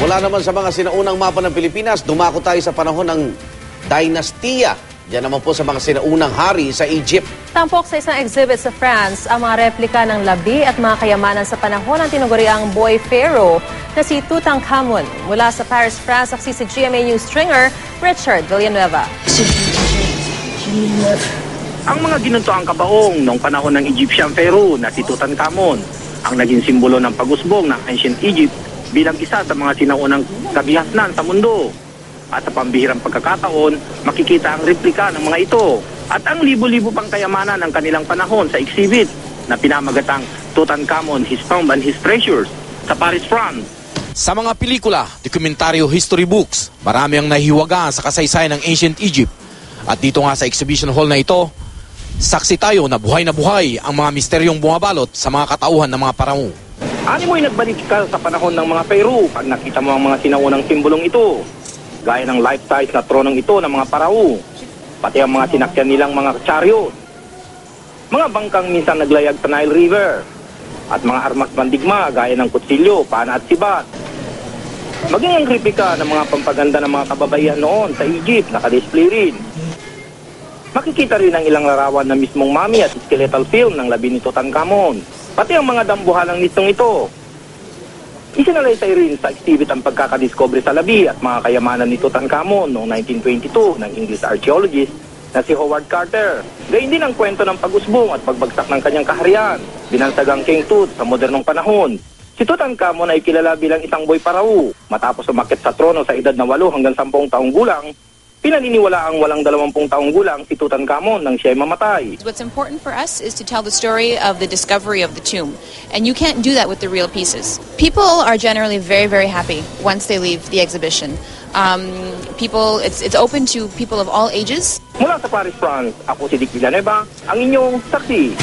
Mula naman sa mga sinaunang mapa ng Pilipinas, dumako tayo sa panahon ng dinastiya. Diyan naman po sa mga sinaunang hari sa Egypt. Tampok sa isang exhibit sa France ang mga replika ng labi at mga kayamanan sa panahon ng tinuguriang boy pharaoh na si Tutankhamun. Mula sa Paris, France, aksi si GMA News stringer Richard Villanueva. Ang mga ginuntoang kabaong noong panahon ng Egyptian pharaoh na si Tutankhamun ang naging simbolo ng pagusbong ng ancient Egypt bilang isa sa mga sinaunang kabihasnan sa mundo. At sa pambihirang pagkakataon, makikita ang replika ng mga ito at ang libo-libo pang kayamanan ng kanilang panahon sa exhibit na pinamagatang Tutankhamun, His Tomb and His Treasures sa Paris, France. Sa mga pelikula, dokumentaryo, history books, marami ang nahihiwagaan sa kasaysayan ng ancient Egypt. At dito nga sa exhibition hall na ito, saksi tayo na buhay ang mga misteryong bumabalot sa mga katauhan ng mga parao. Animoy nagbalik ka sa panahon ng mga pharaoh pag nakita mo ang mga sinaunang simbolong ito, gaya ng life-size na tronong ito ng mga parao, pati ang mga sinakyan nilang mga chariot, mga bangkang minsan naglayag sa Nile River, at mga armas bandigma gaya ng kutsilyo, pana at sibat. Maging ang replika ng mga pampaganda ng mga kababaihan noon sa Egypt nakadisplay rin. Makikita rin ang ilang larawan na mismong mummy at skeletal film ng labi ni Tutankhamun, pati ang mga dambuhalang nitong ito. Isinalaysay rin sa exhibit ang pagkakadiscovery sa labi at mga kayamanan ni Tutankhamun noong 1922 ng English archaeologist na si Howard Carter. Gayun din ang kwento ng pag-usbong at pagbagsak ng kanyang kaharian, binansagang King Tut sa modernong panahon. Si Tutankhamun ay kilala bilang isang boy parao. Matapos umakyat sa trono sa edad na 8 hanggang 10 taong gulang, pinaniniwala ang walang 20 taong gulang si Tutankhamun nang siya'y mamatay. What's important for us is to tell the story of the discovery of the tomb. And you can't do that with the real pieces. People are generally very, very happy once they leave the exhibition. It's open to people of all ages. Mula sa Paris, France, ako si Dick Villanueva, ang inyong saksi.